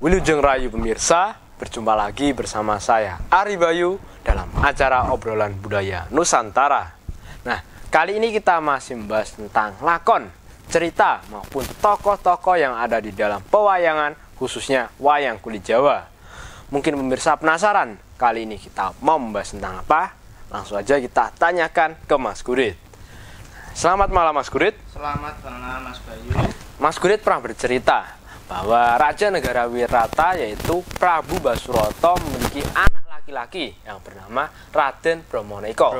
Wilujeng Rayu pemirsa, berjumpa lagi bersama saya Ari Bayu dalam acara obrolan budaya Nusantara. Nah, kali ini kita masih membahas tentang lakon, cerita maupun tokoh-tokoh yang ada di dalam pewayangan, khususnya wayang kulit Jawa. Mungkin pemirsa penasaran, kali ini kita mau membahas tentang apa? Langsung aja kita tanyakan ke Mas Gurit. Selamat malam Mas Gurit. Selamat malam Mas Bayu. Mas Gurit pernah bercerita bahwa Raja Negara Wirata yaitu Prabu Basuroto memiliki anak laki-laki yang bernama Raden Bromoneko.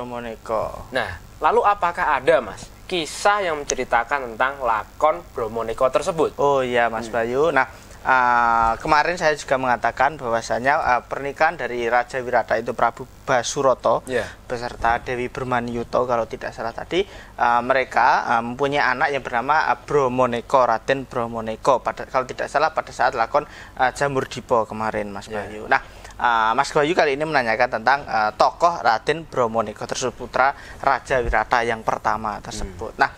Nah, lalu apakah ada Mas kisah yang menceritakan tentang lakon Bromoneko tersebut? Oh iya Mas Bayu. Nah, kemarin saya juga mengatakan bahwasanya pernikahan dari Raja Wirata itu Prabu Basuroto beserta Dewi Bermaniyuto kalau tidak salah tadi, mereka mempunyai anak yang bernama Bromoneko, Raden Bromoneko, kalau tidak salah pada saat lakon Jamur Dipo kemarin Mas Bayu. Nah, Mas Bayu kali ini menanyakan tentang tokoh Raden Bromoneko tersebut, putra Raja Wirata yang pertama tersebut. Nah,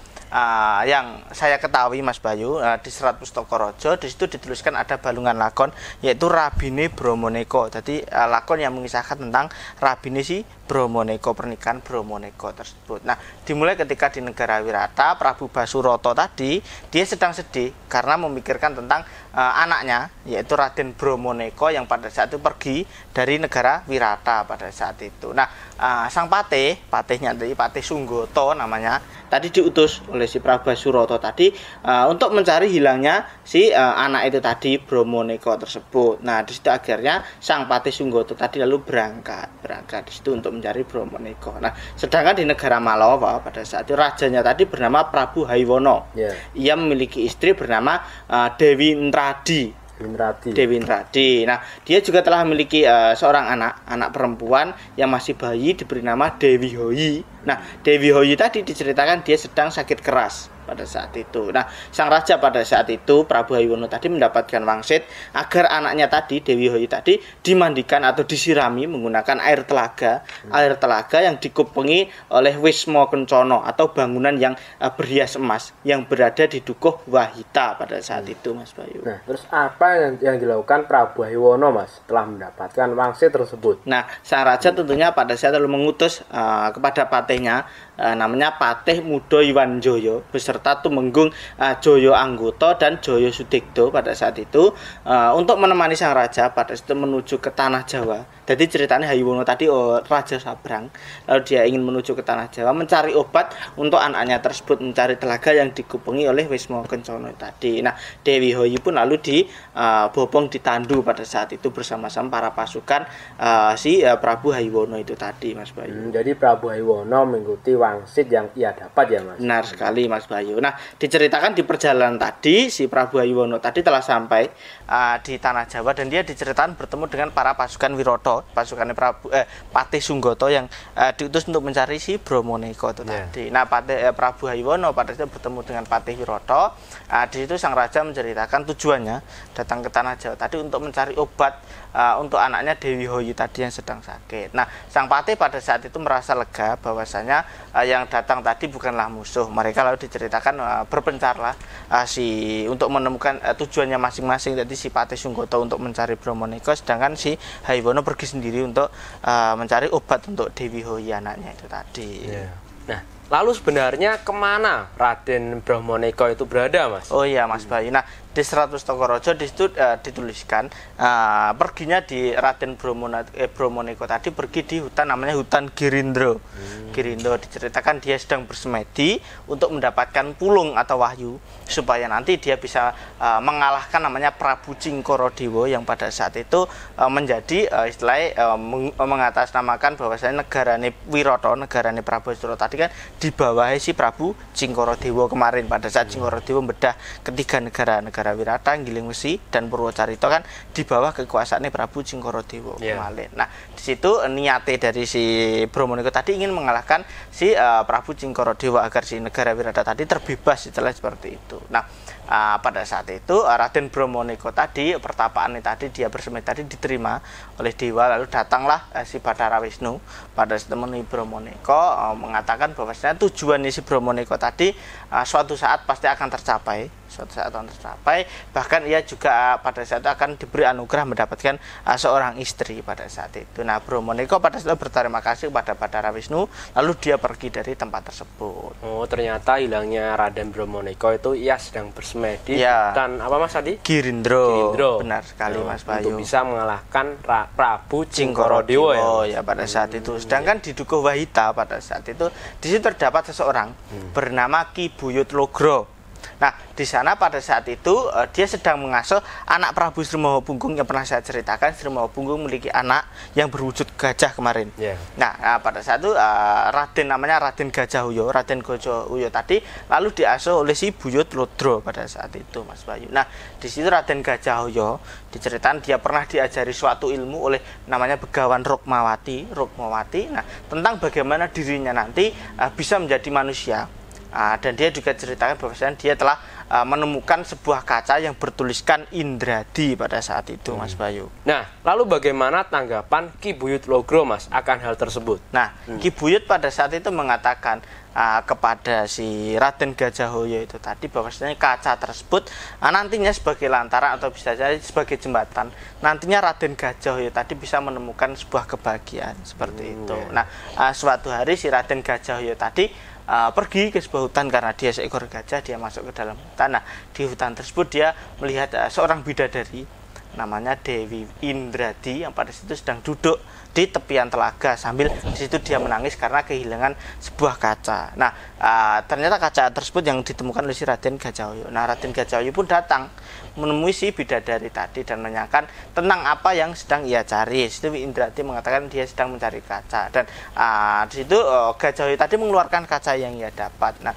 yang saya ketahui Mas Bayu, di Serat Pustaka Raja di situ dituliskan ada balungan lakon yaitu Rabine Bromoneko. Jadi lakon yang mengisahkan tentang Rabine si Bromoneko, pernikahan Bromoneko tersebut. Nah, dimulai ketika di negara Wirata, Prabu Basuroto tadi dia sedang sedih karena memikirkan tentang anaknya yaitu Raden Bromoneko yang pada saat itu pergi dari negara Wirata pada saat itu. Nah, sang patihnya tadi Patih Sunggoto namanya, tadi diutus oleh si Prabu Basuroto tadi untuk mencari hilangnya si anak itu tadi Bromoneko tersebut. Nah, di situ akhirnya sang Patih Sunggoto tadi lalu berangkat di situ untuk mencari Bromoneko. Nah, sedangkan di negara Malawa pada saat itu rajanya tadi bernama Prabu Haiwono. Ia memiliki istri bernama Dewi Indradi. Nah, dia juga telah memiliki seorang anak perempuan yang masih bayi diberi nama Dewi Hoyi. Nah, Dewi Hoyi tadi diceritakan dia sedang sakit keras pada saat itu. Nah, sang raja pada saat itu Prabu Haiwono tadi mendapatkan wangsit agar anaknya tadi Dewi Hoyi tadi dimandikan atau disirami menggunakan air telaga yang dikupengi oleh Wisma Kencana atau bangunan yang berhias emas yang berada di Dukuh Wahita pada saat itu Mas Bayu. Nah, terus apa yang dilakukan Prabu Haiwono Mas setelah mendapatkan wangsit tersebut? Nah, sang raja tentunya pada saat itu mengutus kepada patihnya namanya Patih Muda Iwan Joyo beserta tumenggung Joyo Anggoto dan Joyo Sudikdo pada saat itu untuk menemani sang raja pada saat itu menuju ke tanah Jawa. Jadi ceritanya Haiwono tadi raja sabrang, lalu dia ingin menuju ke tanah Jawa mencari obat untuk anaknya tersebut, mencari telaga yang dikupengi oleh Wisma Kencana tadi. Nah, Dewi Hoyi pun lalu dibopong ditandu pada saat itu bersama-sama para pasukan si Prabu Haiwono itu tadi Mas Bayu. Jadi Prabu Haiwono mengikuti wangsit yang ia dapat ya Mas? Benar sekali Mas Bayu. Nah, diceritakan di perjalanan tadi si Prabu Haiwono tadi telah sampai di tanah Jawa dan dia diceritakan bertemu dengan para pasukan Wiroto, pasukan Patih Sunggoto yang diutus untuk mencari si Bromoneko itu tadi. Nah, Prabu Haiwono pada saat bertemu dengan Patih Wiroto, di situ sang raja menceritakan tujuannya datang ke tanah Jawa tadi untuk mencari obat untuk anaknya Dewi Hoyi tadi yang sedang sakit. Nah, sang patih pada saat itu merasa lega bahwasanya yang datang tadi bukanlah musuh. Mereka lalu diceritakan berpencarlah untuk menemukan tujuannya masing-masing. Jadi si Patih Sunggoto untuk mencari Bromoneko, sedangkan si Haiwono pergi sendiri untuk mencari obat untuk Dewi Hoyi anaknya itu tadi. Nah, lalu sebenarnya kemana Raden Bromoneko itu berada Mas? Oh iya Mas Bayu. Nah, di Serat Pustaka Raja di situ dituliskan perginya di Raden Bromoneko tadi pergi di hutan namanya hutan Girindra. Girindra diceritakan dia sedang bersemedi untuk mendapatkan pulung atau wahyu supaya nanti dia bisa mengalahkan namanya Prabu Cingkorodewa yang pada saat itu menjadi istilahnya mengatasnamakan bahwasanya negarane Wirata, negarane Prabu Basuroto tadi kan di bawah si Prabu Cingkorodewa kemarin pada saat Cingkorodewa membedah ketiga negara Wirata, Giling Wesi dan Purwocarito kan di bawah kekuasaannya Prabu Cingkorodewa kemarin. Nah, di situ niate dari si Bromoneko tadi ingin mengalahkan si Prabu Cingkorodewa agar si negara Wirata tadi terbebas setelah seperti itu. Nah, pada saat itu Raden Bromoneko tadi, pertapaan tadi dia bersemedi tadi diterima oleh dewa, lalu datanglah si Bathara Wisnu pada menemui Bromoneko, mengatakan bahwasanya tujuan si Bromoneko tadi suatu saat pasti akan tercapai, bahkan ia juga pada saat itu akan diberi anugerah mendapatkan seorang istri pada saat itu. Nah, Bromoneko pada saat itu berterima kasih kepada Bathara Wisnu, lalu dia pergi dari tempat tersebut. Oh, ternyata hilangnya Raden Bromoneko itu ia sedang bersemedi dan apa Mas tadi? Girindra. Benar sekali Mas Bayu. Untuk bisa mengalahkan Prabu Cingkorodewa ya pada saat itu. Sedangkan di Dukuh Wahita pada saat itu di situ terdapat seseorang bernama Ki Buyut Logro. Nah, di sana pada saat itu dia sedang mengasuh anak Prabu Sri Mahapunggung yang pernah saya ceritakan. Sri Mahapunggung memiliki anak yang berwujud gajah kemarin. Nah, pada saat itu namanya Raden Gajahuyo, Raden Gajahuyo tadi lalu diasuh oleh si Buyut Lodro pada saat itu Mas Bayu. Nah, di situ Raden Gajahuyo diceritakan dia pernah diajari suatu ilmu oleh namanya Begawan Rukmawati. Nah, tentang bagaimana dirinya nanti bisa menjadi manusia. Dan dia juga ceritakan bahwasanya dia telah menemukan sebuah kaca yang bertuliskan Indradi pada saat itu Mas Bayu. Nah, lalu bagaimana tanggapan Ki Buyut Logro Mas akan hal tersebut? Nah, Ki Buyut pada saat itu mengatakan kepada si Raden Gajahoyo itu tadi bahwasanya kaca tersebut nantinya sebagai lantaran atau bisa jadi sebagai jembatan, nantinya Raden Gajahoyo tadi bisa menemukan sebuah kebahagiaan seperti itu. Nah, suatu hari si Raden Gajahoyo tadi pergi ke sebuah hutan karena dia seekor gajah, dia masuk ke dalam hutan. Nah, di hutan tersebut dia melihat seorang bidadari namanya Dewi Indradi yang pada situ sedang duduk di tepian telaga sambil di situ dia menangis karena kehilangan sebuah kaca. Nah, ternyata kaca tersebut yang ditemukan oleh si Raden Gajahoyo. Nah, Raden Gajahoyo pun datang menemui si bidadari tadi dan menanyakan tentang apa yang sedang ia cari. Di situ Indradi mengatakan dia sedang mencari kaca dan di situ Gajahoyo tadi mengeluarkan kaca yang ia dapat. Nah,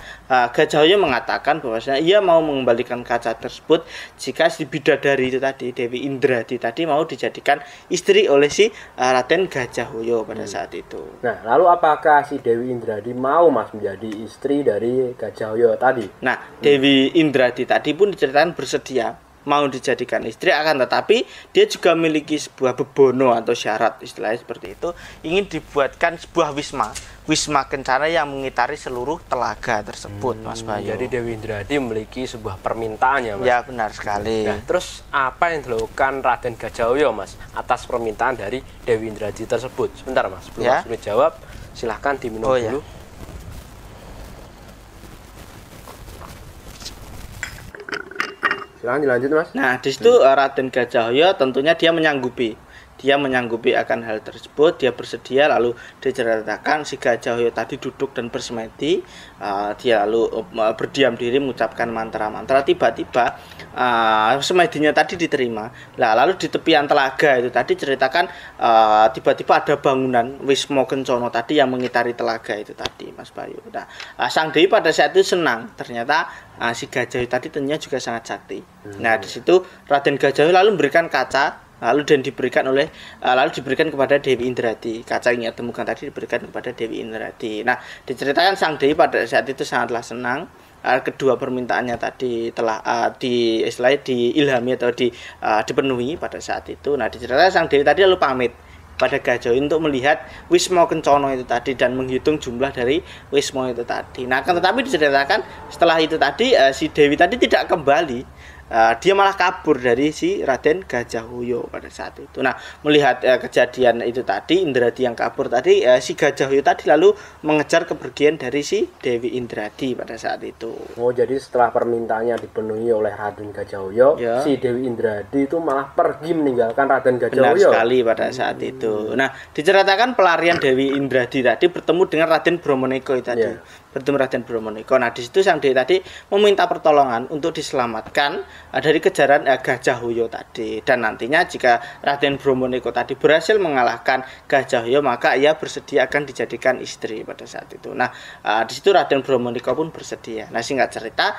Gajahoyo mengatakan bahwasanya ia mau mengembalikan kaca tersebut jika si bidadari itu tadi, Dewi Indradi tadi mau dijadikan istri oleh si Raden Gajahoyo pada saat itu. Nah, lalu apakah si Dewi Indradi mau Mas menjadi istri dari Gajahoyo tadi? Nah, Dewi Indradi tadi pun diceritakan bersedia mau dijadikan istri, akan tetapi dia juga memiliki sebuah bebono atau syarat, istilahnya seperti itu, ingin dibuatkan sebuah wisma kencana yang mengitari seluruh telaga tersebut Mas Bayu. Jadi Dewi Indradi memiliki sebuah permintaan ya Mas? Ya, benar sekali. Nah, terus apa yang dilakukan Raden Gajahoyo Mas atas permintaan dari Dewi Indradi tersebut? Sebentar Mas, belum Mas menjawab, silahkan diminum dulu. Silahkan dilanjut Mas. Nah, di situ Raden Gajahoyo tentunya dia menyanggupi akan hal tersebut, dia bersedia. Lalu diceritakan si Gajahoyo tadi duduk dan bersemedi, dia lalu berdiam diri mengucapkan mantra-mantra. Tiba-tiba semedinya tadi diterima. Nah, lalu di tepian telaga itu tadi ceritakan tiba-tiba ada bangunan Wisma Kencana tadi yang mengitari telaga itu tadi Mas Bayu. Nah, Sang Dewi pada saat itu senang, ternyata si Gajahoyo tadi tentunya juga sangat sakti. Nah, di situ Raden Gajahoyo lalu memberikan kaca, lalu diberikan kepada Dewi Indradi. Kaca yang ia temukan tadi diberikan kepada Dewi Indradi. Nah, diceritakan Sang Dewi pada saat itu sangatlah senang. Kedua permintaannya tadi telah diilhami atau dipenuhi pada saat itu. Nah, diceritakan Sang Dewi tadi lalu pamit pada Gajahoyo untuk melihat Wisma Kencana itu tadi dan menghitung jumlah dari wisma itu tadi. Nah, tetapi diceritakan setelah itu tadi si Dewi tadi tidak kembali. Dia malah kabur dari si Raden Gajahoyo pada saat itu. Nah, melihat kejadian itu tadi, Indradi yang kabur tadi, si Gajahoyo tadi lalu mengejar kepergian dari si Dewi Indradi pada saat itu. Oh, jadi setelah permintaannya dipenuhi oleh Raden Gajahoyo, si Dewi Indradi itu malah pergi meninggalkan Raden Gajahoyo. Benar sekali pada saat itu. Nah, diceritakan pelarian Dewi Indradi tadi bertemu dengan Raden Bromoneko tadi. Bertemu Raden Bromoneko. Nah, di situ Sang Dewi tadi meminta pertolongan untuk diselamatkan dari kejaran Gajahoyo tadi. Dan nantinya jika Raden Bromoneko tadi berhasil mengalahkan Gajahoyo, maka ia bersedia akan dijadikan istri pada saat itu. Nah, di situ Raden Bromoneko pun bersedia. Nah, singkat cerita,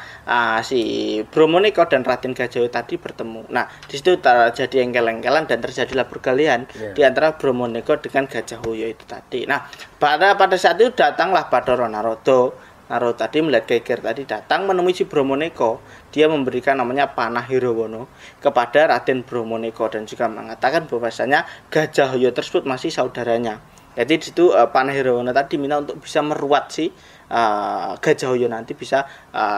si Bromoneko dan Raden Gajahoyo tadi bertemu. Nah, di situ terjadi engkel-engkelan dan terjadilah perkelahian di antara Bromoneko dengan Gajahoyo itu tadi. Nah, pada saat itu datanglah Bathara Narada Narut tadi melihat Geger tadi datang menemui si Bromoneko, dia memberikan namanya panah Hirawana kepada Raden Bromoneko dan juga mengatakan bahwasanya Gajahhoyo tersebut masih saudaranya. Jadi di situ panah Hirawana tadi minta untuk bisa meruat si Gajahhoyo nanti bisa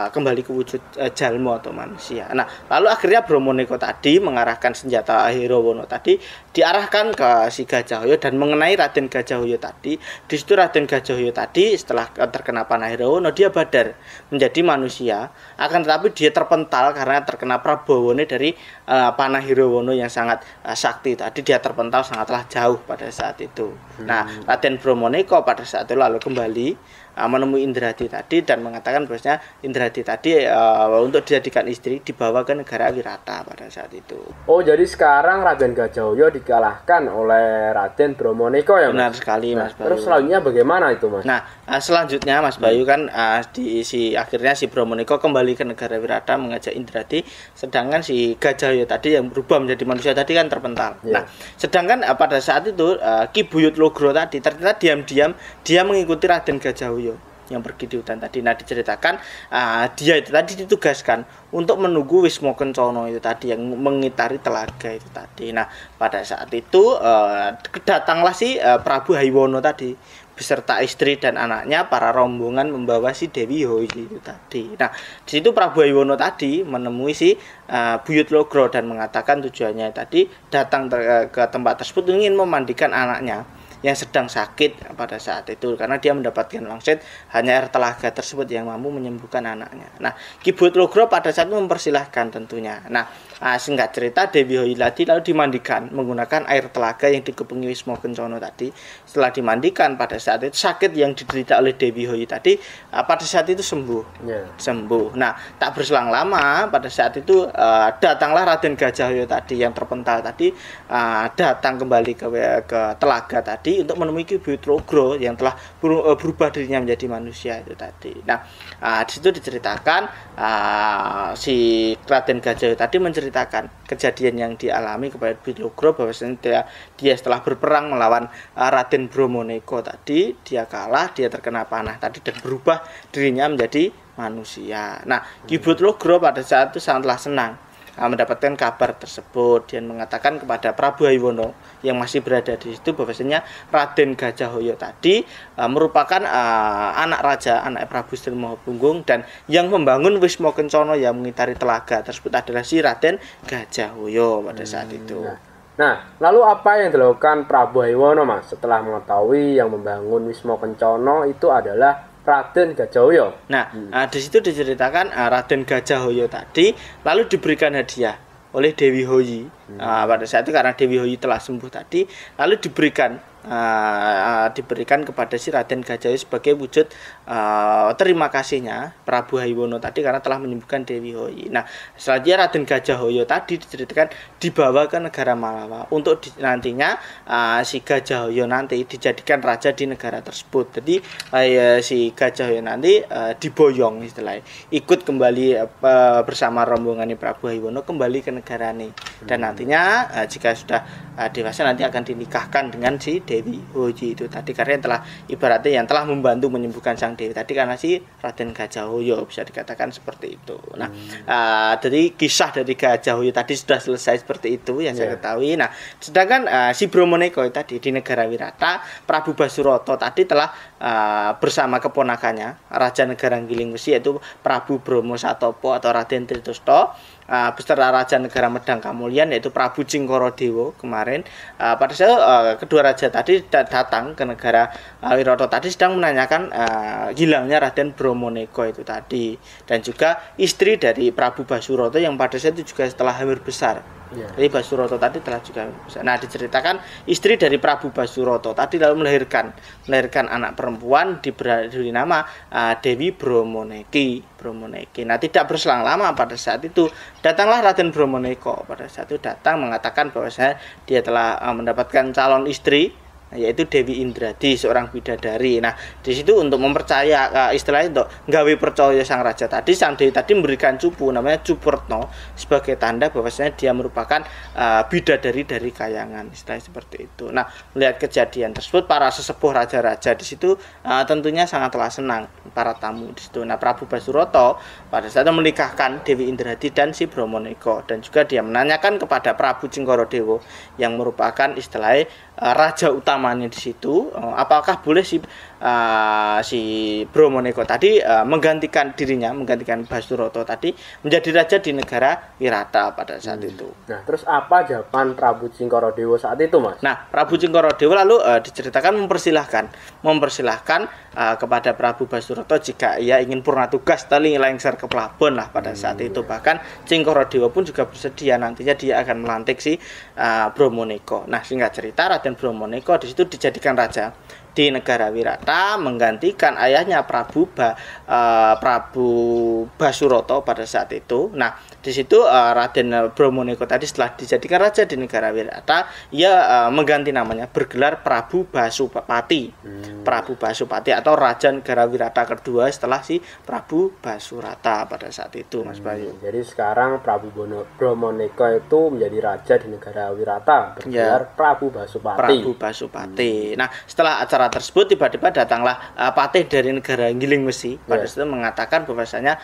kembali ke wujud jalma atau manusia. Nah, lalu akhirnya Bromoneko tadi mengarahkan senjata Hirawana tadi diarahkan ke si Gajahhoyo dan mengenai Raden Gajahhoyo tadi. Di situ Raden Gajahhoyo tadi setelah terkena panah Hirawana dia badar menjadi manusia, akan tetapi dia terpental karena terkena Prabawone dari panah Hirawana yang sangat sakti tadi. Dia terpental sangatlah jauh pada saat itu. Nah, Raden Bromoneko pada saat itu lalu kembali menemui Indradi tadi dan mengatakan bahwasanya Indradi tadi untuk dijadikan istri dibawa ke negara Wirata pada saat itu. Oh, jadi sekarang Raden Gajahhoyo dikalahkan oleh Raden Bromoneko ya, Mas? Benar sekali, Mas Bayu. Terus selanjutnya bagaimana itu, Mas? Nah, selanjutnya Mas Bayu kan akhirnya si Bromoneko kembali ke negara Wirata mengajak Indradi, sedangkan si Gajahhoyo tadi yang berubah menjadi manusia tadi kan terpental. Yeah. Nah, sedangkan pada saat itu Ki Buyut Logro tadi ternyata diam-diam dia mengikuti Raden Gajahhoyo yang pergi di hutan tadi. Nah, diceritakan dia itu tadi ditugaskan untuk menunggu Wisma Kencana itu tadi yang mengitari telaga itu tadi. Nah, pada saat itu datanglah si Prabu Haiwono tadi beserta istri dan anaknya, para rombongan membawa si Dewi Hoyi itu tadi. Nah, di situ Prabu Haiwono tadi menemui si Buyut Logro dan mengatakan tujuannya tadi datang ke tempat tersebut ingin memandikan anaknya yang sedang sakit pada saat itu, karena dia mendapatkan wangsit hanya air telaga tersebut yang mampu menyembuhkan anaknya. Nah, Ki Buyut Logro pada saat itu mempersilahkan tentunya. Nah, singkat cerita Dewi Hoyi tadi lalu dimandikan menggunakan air telaga yang dikepengi Wisma Kencana tadi. Setelah dimandikan pada saat itu sakit yang diderita oleh Dewi Hoyi tadi pada saat itu sembuh. Sembuh. Nah, tak berselang lama pada saat itu datanglah Raden Gajahhoyo tadi yang terpental tadi datang kembali ke telaga tadi untuk menemui Ki Buyut Logro yang telah berubah dirinya menjadi manusia itu tadi. Nah, di situ diceritakan si Raden Gajahhoyo tadi menceritakan kejadian yang dialami kepada Buyut Logro bahwasanya dia setelah berperang melawan Raden Bromoneko tadi, dia kalah, dia terkena panah tadi dan berubah dirinya menjadi manusia. Nah, Ki Buyut Logro pada saat itu sangatlah senang mendapatkan kabar tersebut dan mengatakan kepada Prabu Haiwono yang masih berada di situ bahwasanya Raden Gajahhoyo tadi merupakan anak raja, anak Prabu Sri Mahapunggung, dan yang membangun Wisma Kencana yang mengitari telaga tersebut adalah si Raden Gajahhoyo pada saat itu. Nah, lalu apa yang dilakukan Prabu Haiwono, Mas, setelah mengetahui yang membangun Wisma Kencana itu adalah Raden Gajahhoyo? Nah, di situ diceritakan Raden Gajahhoyo tadi lalu diberikan hadiah oleh Dewi Hoyi. Pada saat itu karena Dewi Hoyi telah sembuh tadi, lalu diberikan kepada si Raden Gajahhoyo sebagai wujud terima kasihnya Prabu Haiwono tadi karena telah menyembuhkan Dewi Hoyi. Nah, selanjutnya Raden Gajahhoyo tadi diceritakan dibawa ke negara Malawa untuk nantinya si Gajahhoyo nanti dijadikan raja di negara tersebut. Jadi si Gajahhoyo nanti diboyong istilahnya, ikut kembali bersama rombongan Prabu Haiwono kembali ke negara ini, dan nantinya jika sudah dewasa nanti akan dinikahkan dengan si Dewi Hoyi itu tadi, karena yang telah ibaratnya yang telah membantu menyembuhkan sang Dewi tadi karena si Raden Gajahhoyo, bisa dikatakan seperti itu. Nah, dari kisah dari Gajahhoyo tadi sudah selesai seperti itu yang saya ketahui. Nah, sedangkan si Bromoneko tadi di negara Wirata, Prabu Basuroto tadi telah bersama keponakannya Raja Negara Giling Wesi yaitu Prabu Bromo Satopo atau Raden Tritosto beserta Raja Negara Medang Kamulyan yaitu Prabu Cingkorodewo kemarin. Pada saat kedua raja tadi datang ke negara Wirata tadi sedang menanyakan hilangnya Raden Bromoneko itu tadi, dan juga istri dari Prabu Basuroto yang pada saat itu juga setelah hamil besar. Jadi Basuroto tadi telah juga besar. Nah, diceritakan istri dari Prabu Basuroto tadi lalu melahirkan anak perempuan diberi nama Dewi Bromoneki. Nah, tidak berselang lama pada saat itu datanglah Raden Bromoneko. Pada saat itu datang mengatakan bahwasanya dia telah mendapatkan calon istri yaitu Dewi Indradi, seorang bidadari. Nah, di situ untuk mempercaya istilahnya untuk gawe percaya sang raja tadi, sang Dewi tadi memberikan cupu namanya Cupurtno sebagai tanda bahwasanya dia merupakan bidadari dari Kayangan, istilahnya seperti itu. Nah, melihat kejadian tersebut para sesepuh raja-raja di situ tentunya sangatlah senang para tamu di situ. Nah, Prabu Basuroto pada saat itu menikahkan Dewi Indradi dan si Bromoneko, dan juga dia menanyakan kepada Prabu Cingkorodewo yang merupakan istilahnya raja utamanya di situ, apakah boleh si Bromoneko tadi menggantikan dirinya, menggantikan Basuroto tadi menjadi raja di negara Wirata pada saat itu. Nah, terus apa jawaban Prabu Cingkorodewo saat itu, Mas? Nah, Prabu Cingkorodewo lalu diceritakan mempersilahkan kepada Prabu Basuroto jika ia ingin purna tugas tali lengser ke Plabon lah pada saat itu. Bahkan Cingkorodewo pun juga bersedia nantinya dia akan melantik si Bromoneko. Nah, singkat cerita Raden Bromoneko di situ dijadikan raja di negara Wirata, menggantikan ayahnya Prabu Basuroto pada saat itu. Nah, di situ Raden Bromoneko tadi setelah dijadikan raja di negara Wirata, ia mengganti namanya, bergelar Prabu Basupati. Prabu Basupati atau Raja Negara Wirata kedua setelah si Prabu Basurata pada saat itu, Mas Bayu. Jadi sekarang Prabu Bromoneko itu menjadi raja di negara Wirata, bergelar Prabu Basupati. Prabu Basupati. Nah, setelah acara tersebut tiba-tiba datanglah patih dari negara Giling Wesi pada saat itu mengatakan bahwasanya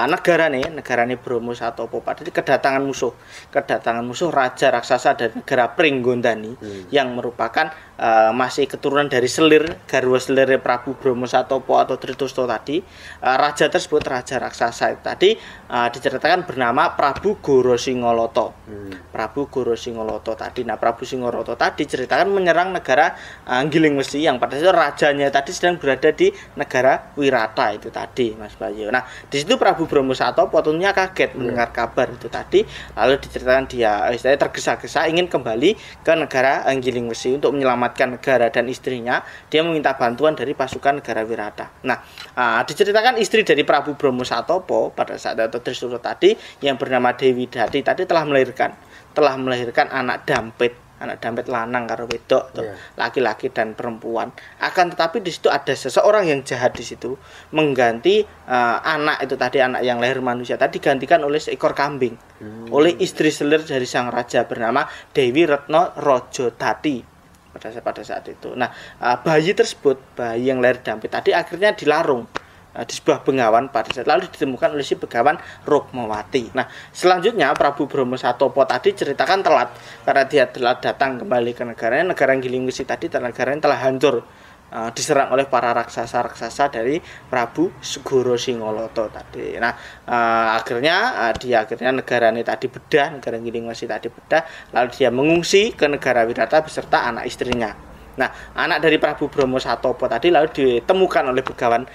negara nih Bromo Satopo pada kedatangan musuh raja raksasa dari negara Pringgondani yang merupakan masih keturunan dari garwa selir Prabu Bromo Satopo atau Tritusto tadi. Raja tersebut, raja raksasa itu tadi diceritakan bernama Prabu Goro Singoloto. Prabu Goro Singoloto tadi. Nah, Prabu Singoloto tadi diceritakan menyerang negara Giling Wesi yang pada saat itu rajanya tadi sedang berada di negara Wirata itu tadi, Mas Bayu. Nah, di situ Prabu Bromo Satopo tentunya kaget mendengar kabar itu tadi, lalu diceritakan dia istilahnya tergesa-gesa ingin kembali ke negara Giling Wesi untuk menyelamatkan negara dan istrinya. Dia meminta bantuan dari pasukan negara Wirata. Nah, diceritakan istri dari Prabu Bromo Satopo pada saat itu Trisuro tadi yang bernama Dewi Dati tadi telah melahirkan anak dampit lanang karo wedok tuh, laki-laki dan perempuan. Akan tetapi di situ ada seseorang yang jahat di situ mengganti anak itu tadi, anak yang lahir manusia tadi digantikan oleh seekor kambing oleh istri selir dari sang raja bernama Dewi Retno Rojodati pada saat itu. Nah, bayi yang lahir dampit tadi akhirnya dilarung di sebuah bengawan pada saat lalu ditemukan oleh si Begawan Rukmawati. Nah, selanjutnya Prabu Bromo Satopo tadi ceritakan telat karena dia telah datang kembali ke negaranya. Negara Giling Wesi tadi negaranya telah hancur diserang oleh para raksasa dari Prabu Goro Singoloto tadi. Nah, akhirnya negara Giling Wesi tadi bedah, lalu dia mengungsi ke negara Wirata beserta anak istrinya. Nah, anak dari Prabu Bromo Satopo tadi lalu ditemukan oleh Begawan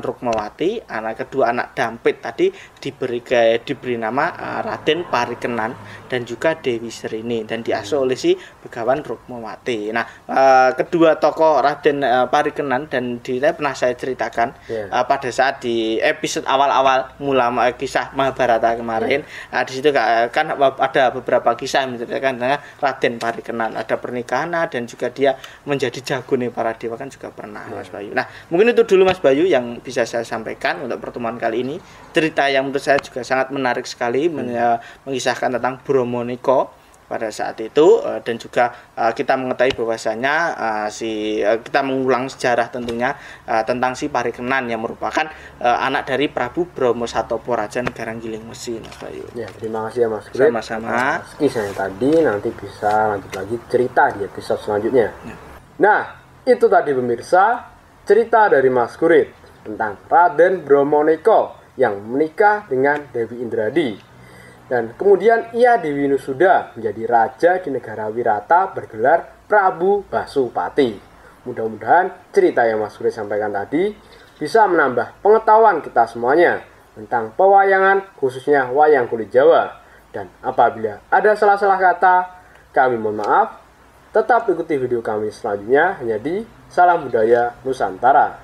Rukmawati. Anak kedua, anak dampit tadi diberi nama Raden Parikenan dan juga Dewi Serini dan diasuh oleh si Begawan Rukmawati. Nah, kedua tokoh Raden Parikenan dan pernah saya ceritakan pada saat di episode awal-awal kisah Mahabharata kemarin. Di situ kan ada beberapa kisah yang menceritakan tentang Raden Parikenan, ada pernikahan dan juga dia menjadi jago nih para dewa kan juga pernah, Mas Bayu. Nah, mungkin itu dulu Mas Bayu yang bisa saya sampaikan untuk pertemuan kali ini. Cerita yang menurut saya juga sangat menarik sekali mengisahkan tentang Bromoneko pada saat itu, dan juga kita mengetahui bahwasanya kita mengulang sejarah tentunya tentang si Parikenan yang merupakan anak dari Prabu Bromo Satopo Raja Negara Giling Wesi, Mas Bayu. Ya, terima kasih ya Mas Kurit. Sama-sama. Kisahnya tadi nanti bisa lanjut lagi cerita di episode selanjutnya. Nah, itu tadi pemirsa cerita dari Mas Kurit tentang Raden Bromoneko yang menikah dengan Dewi Indradi. Dan kemudian ia diwinusuda menjadi raja di negara Wirata bergelar Prabu Basupati. Mudah-mudahan cerita yang Mas Kurit sampaikan tadi bisa menambah pengetahuan kita semuanya tentang pewayangan, khususnya wayang kulit Jawa. Dan apabila ada salah-salah kata, kami mohon maaf. Tetap ikuti video kami selanjutnya hanya di Salam Budaya Nusantara.